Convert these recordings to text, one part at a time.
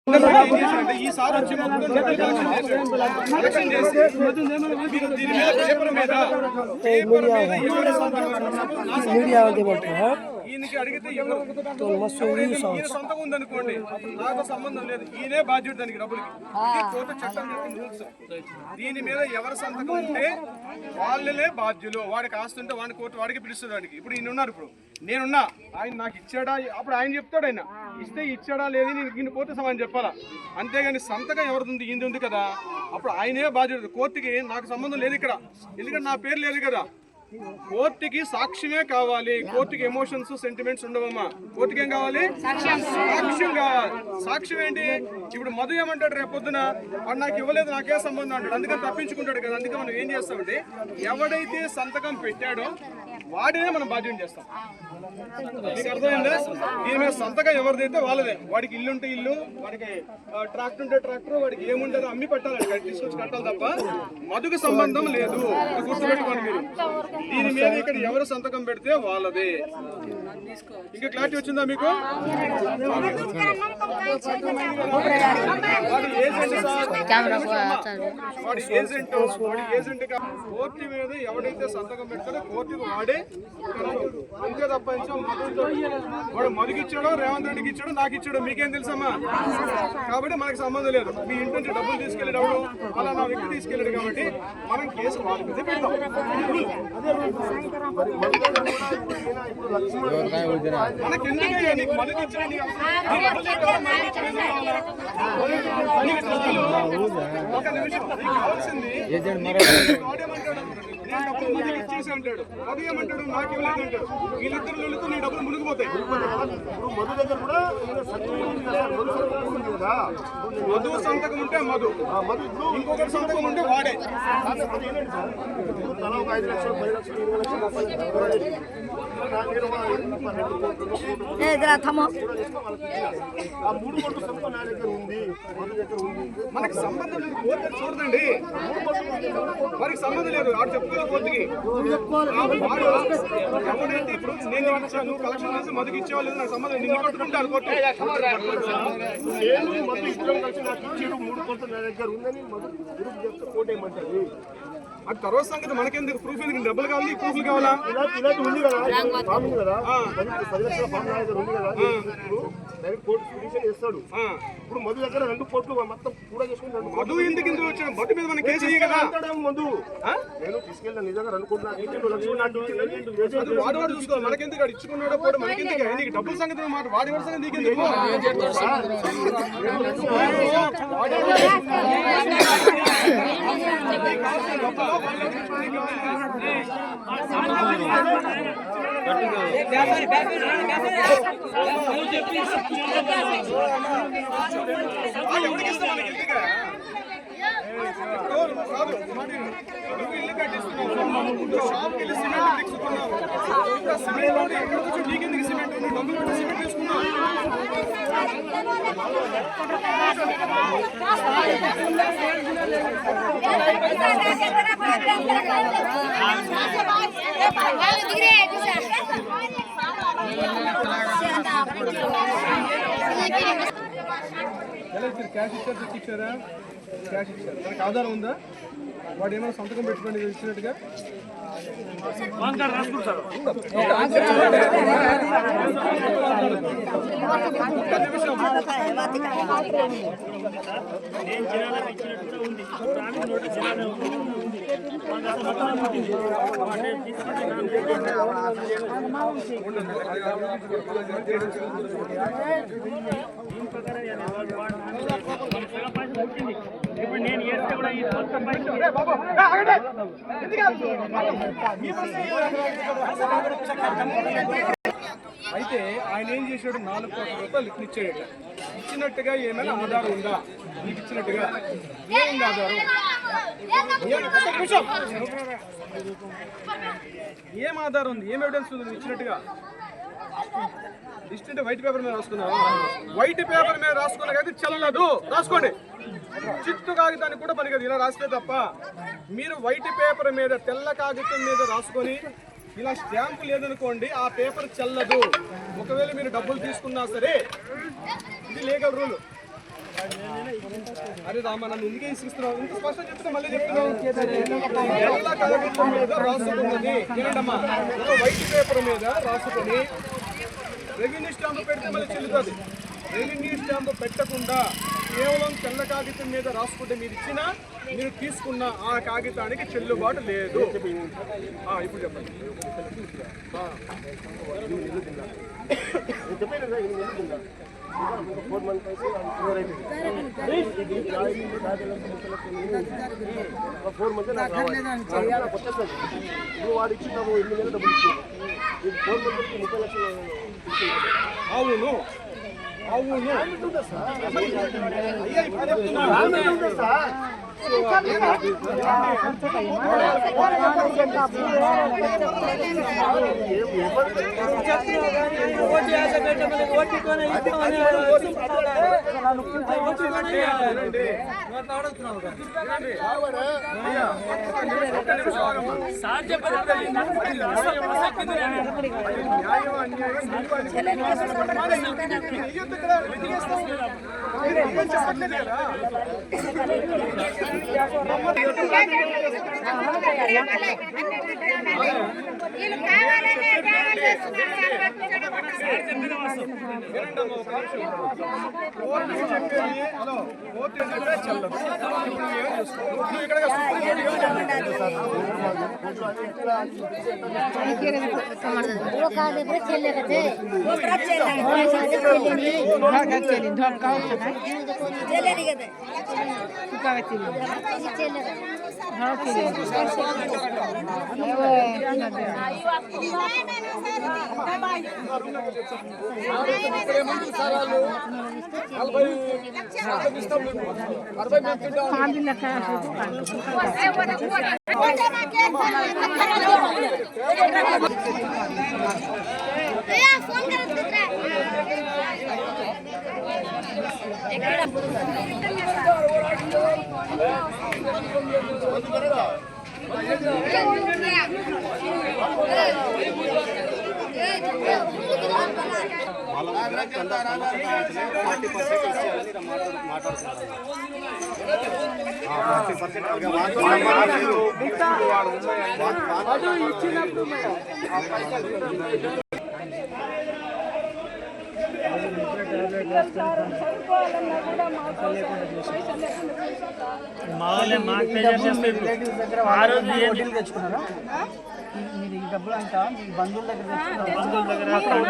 ఈసారి వచ్చి ఈయనకి అడిగితే సొంతం ఉందనుకోండి, నాకు సంబంధం లేదు, ఈయనే బాధ్యత దానికి డబ్బులకి. కోర్టు చట్టం రూల్స్. దీని మీద ఎవరి సంతకం ఉంటే వాళ్ళనే బాధ్యులు. వాడికి ఆస్తుంటే వాడిని కోర్టు వాడికి పిలుస్తుంది. వాడికి ఇప్పుడు ఈయన ఉన్నారు, ఇప్పుడు నేనున్నా, ఆయన నాకు ఇచ్చాడా, అప్పుడు ఆయన చెప్తాడు, ఆయన ఇస్తే ఇచ్చాడా లేదు నేను కోర్టు సమాధానం చెప్పాలా. అంతేగాని సంతకం ఎవరిది ఉంది, ఈయన ఉంది కదా, అప్పుడు ఆయనే బాధ్యత. కోర్టుకి నాకు సంబంధం లేదు ఇక్కడ, ఎందుకంటే నా పేరు లేదు కదా. కోర్టుకి సాక్ష్యమే కావాలి. కోర్టుకి ఎమోషన్స్ సెంటిమెంట్స్ ఉండవమ్మా. కోర్టుకి ఏం కావాలి? సాక్ష్యం కావాలి. సాక్ష్యం ఏంటి? ఇప్పుడు మధు ఏమంటాడు, రేపు పొద్దున వాడు నాకు ఇవ్వలేదు, నాకే సంబంధం అంటాడు, అందుకని తప్పించుకుంటాడు కదా. అందుకే మనం ఏం చేస్తామంటే ఎవడైతే సంతకం పెట్టాడో వాడినే మనం బాధ్యత చేస్తాం. మీకు అర్థమైందా? దీని మీద సంతకం ఎవరిదైతే వాళ్ళదే. వాడికి ఇల్లు ఉంటే ఇల్లు, వాడికి ట్రాక్టర్ ఉంటే ట్రాక్టర్, వాడికి ఏముంటుందో అమ్మి పెట్టాలి, తీసుకొచ్చి కట్టాలి తప్ప మధుకు సంబంధం లేదు. గుర్తుపెట్టుకోండి మీరు. దీని మీద ఇక్కడ ఎవరు సంతకం పెడితే వాళ్ళదే. ఇంకా క్లారిటీ వచ్చిందా మీకు? వాడి ఏజెంట్ కోర్టు మీద ఎవడైతే సంతకం పెడతాడో కోర్టుకు వాడే అంతే తప్ప వాడు మధుకిచ్చాడో రేవంత్ రెడ్డికి ఇచ్చాడో నాకు ఇచ్చాడో మీకేం తెలుసమ్మా? కాబట్టి మనకు సంబంధం లేదు. మీ ఇంటి నుంచి డబ్బులు తీసుకెళ్ళేటప్పుడు అలా నా వ్యక్తి తీసుకెళ్ళాడు కాబట్టి మనం కేసు వాళ్ళ మీద పెడతాం. మనకెందుకయ్యా నీకు మధుకిచ్చా ఒక నిమిషం కావాల్సింది నేను డబ్బులు మధుకి ఇచ్చేసి అంటాడు, మధు ఏమంటాడు నాకు ఇవ్వలేదు అంటాడు. వీళ్ళిద్దరు వెళుతూ నీ డబ్బులు మునిగిపోతాయి. మధు సంతకం ఉంటే మధు, ఇంకొకటి సంతకం ఉంటే వాడే. మనకి సంబంధం లేదు, కోర్టు చూడదండి, వారికి సంబంధం లేదు. వాడు చెప్పుకోవాలి కోర్టుకి. ఎవరైతే ఇప్పుడు నేను ఇచ్చాను కలెక్షన్ చేసి మధుకి ఇచ్చేవాళ్ళు నాకు సంబంధం, నిన్ను కొట్టుకుంటారు కోర్టు. అది తర్వాత సంగతి మనకెందుకు? ప్రూఫ్ ఎందుకు? డబ్బులు కావాలి, ప్రూఫ్లు కావాలా? ఇప్పుడు మధు దగ్గర 2 కోట్లు మొత్తం కూడా చేసుకుంటాడు. మధు ఎందుకు ఇందులో వచ్చాడు? మధు మీద మనం కేసు కదా. మధు నేను తీసుకెళ్ళిన నిజంగా 2 కోట్లు వాడు చూసుకోవాలి. మనకెందుకు? వాడు ఇచ్చుకున్నాడో కూడా మనకెందుకు? నీకు డబ్బుల సంగతి మాట, వాడి వరుస నీకెందుకు? ఇల్లు కట్టిస్తున్నావు, షాప్కి వెళ్ళి సిమెంట్ తీసుకున్నావు, నీకెందుకు సిమెంట్? డబ్బులు పెట్టి సిమెంట్ తీసుకున్నావు. క్యాష్ ఇచ్చారు, చెక్ ఇచ్చారా? క్యాష్ ఇచ్చారు. మనకి ఆధారం ఉందా? వాడు ఏమైనా సంతకం పెట్టుకోండి ఇచ్చినట్టుగా. ఇప్పుడు నేను చేస్తే కూడా ఈ మొత్తం అయితే ఆయన ఏం చేశాడు? 4 కోట్ల రూపాయలు ఇచ్చాడు. ఇచ్చినట్టుగా ఏమైనా ఆధారం ఉందా? నీకు ఇచ్చినట్టుగా ఏముంది ఆధారం? ఏం ఆధారం ఉంది? ఏం ఎవిడెన్స్ ఉంది ఇచ్చినట్టుగా? లిస్ట్ అంటే వైట్ పేపర్ మీద రాసుకున్నావు. వైట్ పేపర్ మీద రాసుకున్నా కానీ చెల్లలేదు. రాసుకోండి. చిత్తు కాగితానికి కూడా పని కదా ఇలా రాస్తే తప్ప. మీరు వైట్ పేపర్ మీద తెల్ల కాగితం మీద రాసుకొని ఇలా స్టాంపు లేదనుకోండి, ఆ పేపర్ చెల్లదు. ఒకవేళ మీరు డబ్బులు తీసుకున్నా సరే, ఇది లీగల్ రూల్. అరే రామ నన్ను ఎందుకే ఇస్తున్నావు? ఇంత స్పష్టం చెప్తే మళ్ళీ చెప్తున్నావు. ఎల్ల కాగితం మీద రాసుకున్నది వినండమ్మా, వైట్ పేపర్ మీద రాసుకొని రెవెన్యూ స్టాంప్ పెడితే మళ్ళీ చెల్లుతుంది. రెవెన్యూ స్టాంప్ పెట్టకుండా కేవలం తెల్ల కాగితం మీద రాసుకుంటే మీరు ఇచ్చినా మీరు తీసుకున్న ఆ కాగితానికి చెల్లుబాటు లేదు. ఇప్పుడు చెప్పండి. వాడు ఇచ్చిన 8 నెలలు డబ్బులు ఇచ్చింది. 4 మంత్కి 30 లక్షలు. అవును అవును అయ్యా ఇప్పుడు చెప్తున్నా.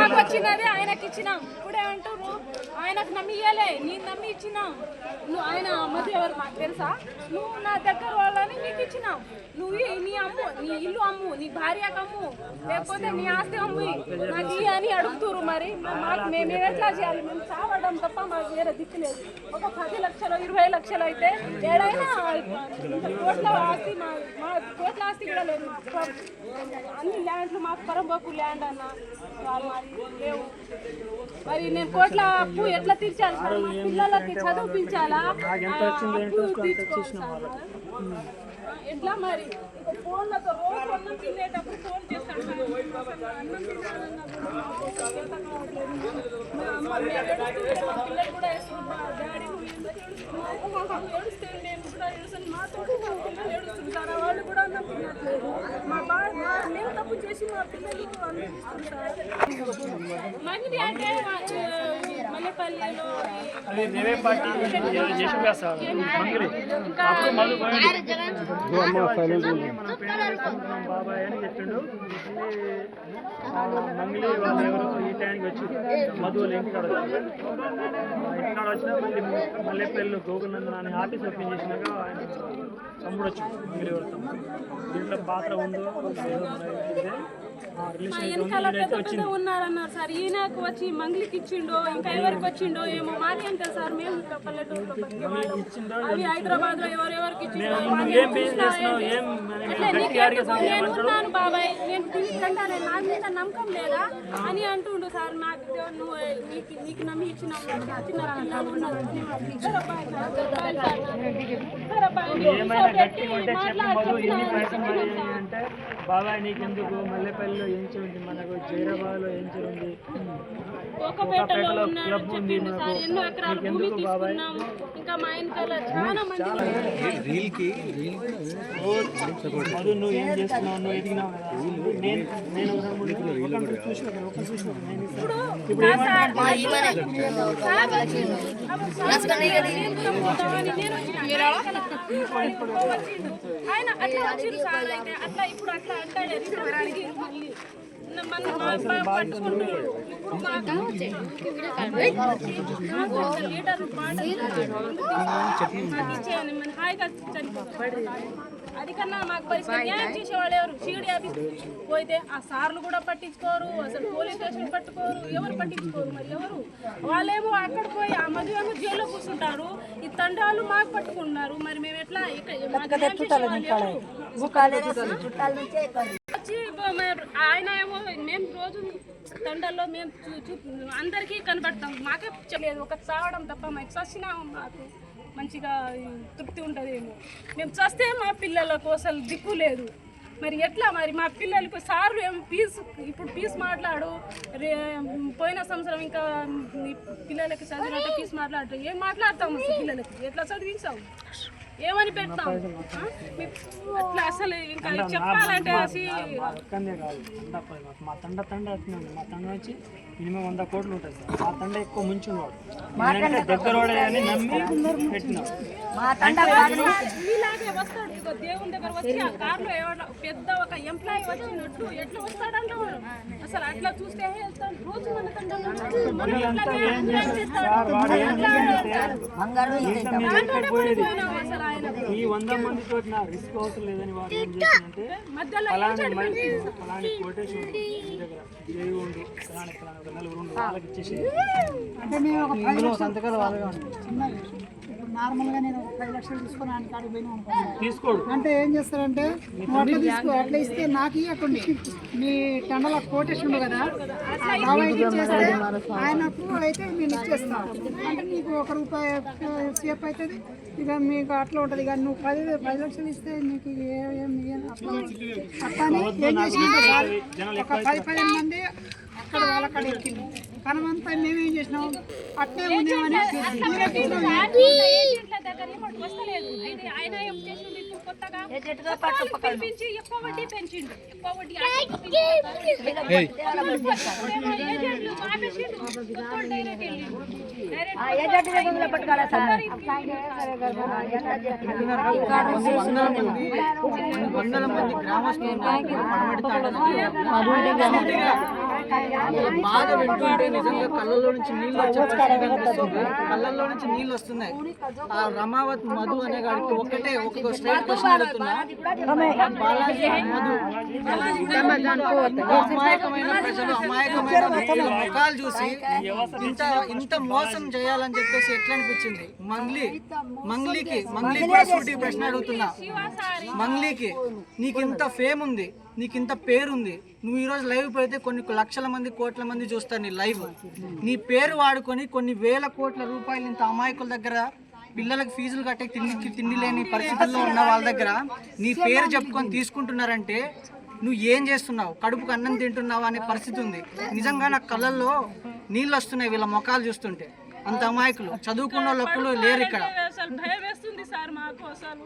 నాకు వచ్చినది ఆయనకి ఇచ్చినాం. ఇప్పుడే అంటారు ఆయనకు నమ్మి ఇయ్యలే, నేను నమ్మి ఇచ్చినాం. నువ్వు ఆయన మధ్య ఎవరు మాకు తెలుసా? నువ్వు నా దగ్గర వాళ్ళని నీకు ఇచ్చినాం. నువ్వు నీ అమ్ము, నీ ఇల్లు అమ్ము, నీ భార్యకు అమ్ము, లేకపోతే నీ ఆస్తి అమ్ము నాకు ఇయ్యి అని అడుగుతురు. మరి మాకు మేము ఎట్లా చేయాలి? మేము చావడం తప్ప మాకు వేరే దిక్కు లేదు. ఒక 10 లక్షలు 20 లక్షలు అయితే ఏడైనా కోట్ల ఆస్తి, మా కోట్ల ఆస్తి కూడా లేదు. అన్ని ల్యాండ్లు మాకు పరంబోకు ల్యాండ్ అన్న మరి లేవు. మరి నేను కోట్ల అప్పు ఎట్లా తీర్చాలి సార్? మా పిల్లలకి చదివించాలా? అప్పు తీర్చుకోవాలి సార్. ఎట్లా మరి? ఫోన్లతో రోజు అన్నం తినేటప్పుడు ఫోన్ చేస్తాను సార్. అన్నం తినాలన్నా పిల్లలు కూడా డాడీ ఏడుస్తే నేను కూడా ఏడుస్తాను. మాతో పిల్లలు ఏడుస్తుంటారా? వాళ్ళు కూడా అన్నం తినట్లేదు. మేము తప్పు చేసి మా పిల్లలు అన్నిస్తుంటారు. మంది అంటే మల్లెపల్లిలో బాబాయ్ అని చెప్పిండు. మంగళి వాళ్ళు ఎవరో ఈ టైంకి వచ్చి మధువులు ఇంటికాడ వచ్చినా మల్లెపల్లి గోకులందన అని ఆఫీస్ ఓపెన్ చేసినాక ఆయన తమ్ముడు వచ్చి మంగళి ఎవరు తమ్ముడు దీంట్లో పాత్ర ఉందో రిలేషన్ ఉన్నారన్నారు సార్. ఈయనకు వచ్చి మంగళికి ఇచ్చిండో ఇంకా ఎవరికి వచ్చిండో ఏమో మాకేం తెలుసు సార్. మేము పల్లెటూరులో అవి హైదరాబాద్ లో ఎవరెవరికి నేనున్నాను బాబాయ్, నేను తింటా, నా మీద నమ్మకం లేదా అని అంటుండు సార్. నాకు నువ్వు నీకు నమ్మి ఇచ్చినావు. ఏమైనా గట్టిగా ఉంటే చెప్పు మధు, ఎన్ని పైసలు అంటే బాబాయ్ నీకెందుకు మల్లెపల్లిలో ఏం ఉంది, మనకు జైరాబాద్లో ఏం ఉంది, కోకపేటలో ఉన్నాడు క్లబ్ ఉంది చెప్పిండు సార్, ఎన్నో ఎకరాల భూమి తీసుకున్నాం. ఇంకా మా ఇంట్లో చాలా మంది మధు నువ్వు ఏం చేస్తున్నావు, నువ్వు ఎదిగినావు కదా. నేను ఇప్పుడు ఆయన అట్లా వచ్చిండు సార్. అయితే అట్లా ఇప్పుడు అట్లా అంటాడు మళ్ళీ పట్టుకుంటున్నాడు. ఇప్పుడు మాకు లీడర్ ఇచ్చేయండి, మన హాయిగా చనిపోతాం. అది కన్నా మాకు పరిస్థితి న్యాయం చేసేవాళ్ళు ఎవరు? షీడి ఆఫీస్ పోయితే ఆ సార్లు కూడా పట్టించుకోరు, అసలు పోలీస్ స్టేషన్ పట్టుకోరు, ఎవరు పట్టించుకోరు. మరి ఎవరు? వాళ్ళేమో అక్కడ పోయి ఆ మధ్య ఏమో జైల్లో కూర్చుంటారు, ఈ తండ్రాలు మాకు పట్టుకుంటున్నారు. మరి మేము ఎట్లా వచ్చి ఆయన ఏమో మేము రోజు తండాల్లో మేము అందరికీ కనబడతాం. మాకే తెలియదు, ఒక చావడం తప్ప మాకు చచ్చినా మాకు మంచిగా తృప్తి ఉంటుందేమో. మేము చస్తే మా పిల్లలకు అసలు దిక్కు లేదు. మరి ఎట్లా మరి మా పిల్లలకు సార్లు ఏం ఇప్పుడు ఫీజు మాట్లాడు, పోయిన సంవత్సరం ఇంకా పిల్లలకి చదివినట్టు ఫీజు మాట్లాడు, ఏం మాట్లాడతాము పిల్లలకి? ఎట్లా చదివించాము, ఏమని పెడతాం? అట్లా అసలు ఇంకా చెప్పాలంటే ఒక్కందే కాదు, మా తండ వస్తుంది. మా తండ వచ్చి మినిమం 100 కోట్లు ఉంటుంది సార్. మా తండ ఎక్కువ ముంచున్నాడు, దగ్గర అని నమ్మి పెట్టినాడు. ఇలాగే వస్తాడు, ఇక దేవుని దగ్గర వచ్చి ఆ కార్లో పెద్ద ఒక ఎంప్లాయీ వచ్చినట్టు ఎట్లా వస్తాడంట వాడు. అసలు అట్లా చూస్తే వెళ్తాడు రోజు మన ఈ 100 మందితో రిస్క్ అవసరం లేదని వాడు ఏం చేసిందంటే అలాంటి కొటేషన్ దగ్గర దేవుడు నలుగురు వాళ్ళకి ఇచ్చేసి అంటే మేము ఒక 10 లక్షల సంతకాలు వాళ్ళగా చిన్నది. ఇప్పుడు నార్మల్గా నేను 10 లక్షలు తీసుకొని ఆయన కాడికి పోయినా తీసుకోడు. అంటే ఏం చేస్తారంటే నువ్వు అట్లా తీసుకో, అట్లా ఇస్తే నాకు ఇవ్వకండి, మీ టన్నుల కోటేషన్ కదా బాబాయ్కి ఇచ్చేస్తే ఆయనకు అయితే నేను ఇచ్చేస్తాను. అంటే నీకు ₹1 సేఫ్ అవుతుంది. ఇక మీకు అట్లా ఉంటుంది. ఇక నువ్వు 10 లక్షలు ఇస్తే నీకు అట్లా ఏం చేసిన ఒక 10-15 మంది అక్కడ వాళ్ళ కాడ ఎక్కింది. కనమంతా మేమేం చేసినాం, అట్టే ఉండేమని పిలిపించి ఎక్కువ వడ్డీ పెంచిండు, ఎక్కువ వడ్డీ వందల మంది గ్రామస్తులు బాధ వింటుంటే నిజంగా కళ్ళల్లో నుంచి నీళ్ళు వచ్చేస్తుంది. కళ్ళల్లో నుంచి నీళ్ళు వస్తున్నాయి. ఆ రమావత్ మధు అనే గాడికి ఒక్క స్ట్రైట్ క్వశ్చన్ అడుగుతున్నా. బాలాజీ మధు అమాయకమైన ప్రజలు, అమాయకమైన వ్యక్తుల ముఖాలు చూసి ఇంత మోసం చేయాలని చెప్పేసి ఎట్లా అనిపించింది? మంగ్లీకి కూడా సూటి ప్రశ్న అడుగుతున్నా. మంగ్లీకి నీకు ఇంత ఫేమ్ ఉంది, నీకు ఇంత పేరుంది, నువ్వు ఈరోజు లైవ్ పెడితే కొన్ని లక్షల మంది కోట్ల మంది చూస్తారు నీ లైవ్. నీ పేరు వాడుకొని కొన్ని వేల కోట్ల రూపాయలు ఇంత అమాయకుల దగ్గర పిల్లలకు ఫీజులు కట్టే తిండి లేని పరిస్థితుల్లో ఉన్న వాళ్ళ దగ్గర నీ పేరు చెప్పుకొని తీసుకుంటున్నారంటే నువ్వు ఏం చేస్తున్నావు? కడుపుకు అన్నం తింటున్నావు అనే పరిస్థితి ఉంది. నిజంగా నా కళ్ళల్లో నీళ్ళు వస్తున్నాయి వీళ్ళ ముఖాలు చూస్తుంటే. అంత అమాయకులు, చదువుకున్న ఒక్కళ్ళు లేరు ఇక్కడ. భయం వేస్తుంది సార్ మాకు. అసలు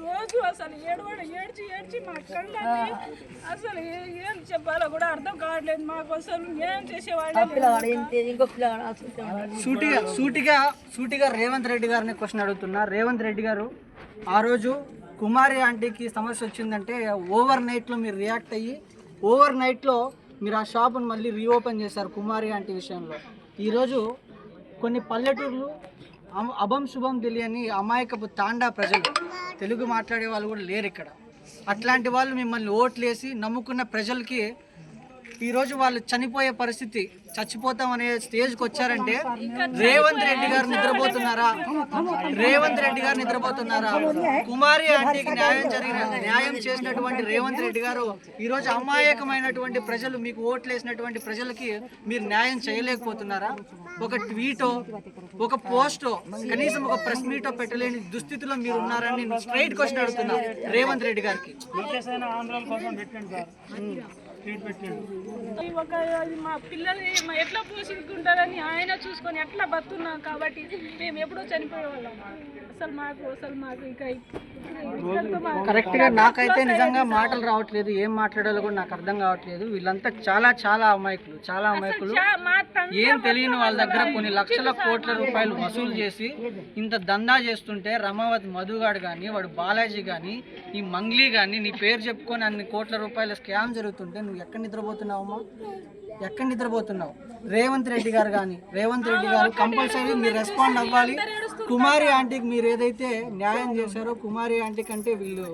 రోజు అసలు ఏడ్చి మా కళ్ళని అసలు ఏం చెప్పాలో కూడా అర్థం కావట్లేదు మాకు. అసలు ఏం చేసేవాళ్ళు సూటిగా రేవంత్ రెడ్డి గారిని క్వశ్చన్ అడుగుతున్నా. రేవంత్ రెడ్డి గారు, ఆ రోజు కుమారి ఆంటీకి సమస్య వచ్చిందంటే ఓవర్ నైట్లో మీరు రియాక్ట్ అయ్యి ఓవర్ నైట్లో మీరు ఆ షాపును మళ్ళీ రీఓపెన్ చేశారు కుమారి ఆంటీ విషయంలో. ఈరోజు కొన్ని పల్లెటూర్లు అభం శుభం తెలియని అమాయకపు తాండా ప్రజలు, తెలుగు మాట్లాడే వాళ్ళు కూడా లేరు ఇక్కడ. అట్లాంటి వాళ్ళు మిమ్మల్ని ఓట్లేసి నమ్ముకున్న ప్రజలకి ఈరోజు వాళ్ళు చనిపోయే పరిస్థితి, చచ్చిపోతాం అనే స్టేజ్కి వచ్చారంటే రేవంత్ రెడ్డి గారు నిద్రపోతున్నారా? రేవంత్ రెడ్డి గారు నిద్రపోతున్నారా? కుమారి ఆంటీకి న్యాయం చేసినటువంటి రేవంత్ రెడ్డి గారు ఈరోజు అమాయకమైనటువంటి ప్రజలు, మీకు ఓట్లు వేసినటువంటి ప్రజలకి మీరు న్యాయం చేయలేకపోతున్నారా? ఒక ట్వీటో, ఒక పోస్టో, కనీసం ఒక ప్రెస్ మీటో పెట్టలేని దుస్థితిలో మీరు ఉన్నారని నేను స్ట్రైట్ క్వశ్చన్ అడుగుతున్నా రేవంత్ రెడ్డి గారికి. ఆంధ్రాల కోసం పెట్టండి సార్, ట్వీట్ పెట్టండి. మా పిల్లల్ని ఎట్లా పోషించుకుంటారని ఆయన చూసుకొని ఎట్లా బతున్నాం కాబట్టి మేము ఎప్పుడో చనిపోయే వాళ్ళం. అసలు మాకు ఇక కరెక్ట్ గా నాకైతే నిజంగా మాటలు రావట్లేదు, ఏం మాట్లాడాలో కూడా నాకు అర్థం కావట్లేదు. వీళ్ళంతా చాలా అమాయకులు, ఏం తెలియని వాళ్ళ దగ్గర కొన్ని లక్షల కోట్ల రూపాయలు వసూలు చేసి ఇంత దందా చేస్తుంటే రమావతి మధుగాడు కానీ, వాడు బాలాజీ కానీ, ఈ మంగ్లీ కానీ నీ పేరు చెప్పుకొని అన్ని కోట్ల రూపాయల స్కామ్ జరుగుతుంటే నువ్వు ఎక్కడ నిద్రపోతున్నావమ్మా? ఎక్కడ నిద్రపోతున్నావు? రేవంత్ రెడ్డి గారు కంపల్సరీ మీరు రెస్పాండ్ అవ్వాలి. కుమారి ఆంటీకి మీరు ఏదైతే న్యాయం చేశారో, కుమారి ఆంటీ కంటే వీళ్ళు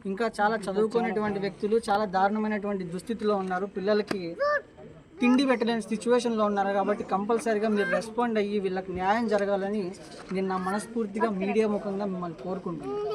ఇంకా చాలా చదువుకునేటువంటి వ్యక్తులు, చాలా దారుణమైనటువంటి దుస్థితిలో ఉన్నారు, పిల్లలకి తిండి పెట్టలేని సిచ్యువేషన్లో ఉన్నారు. కాబట్టి కంపల్సరీగా మీరు రెస్పాండ్ అయ్యి వీళ్ళకి న్యాయం జరగాలని నేను నా మనస్ఫూర్తిగా మీడియా ముఖంగా మిమ్మల్ని కోరుకుంటున్నాను.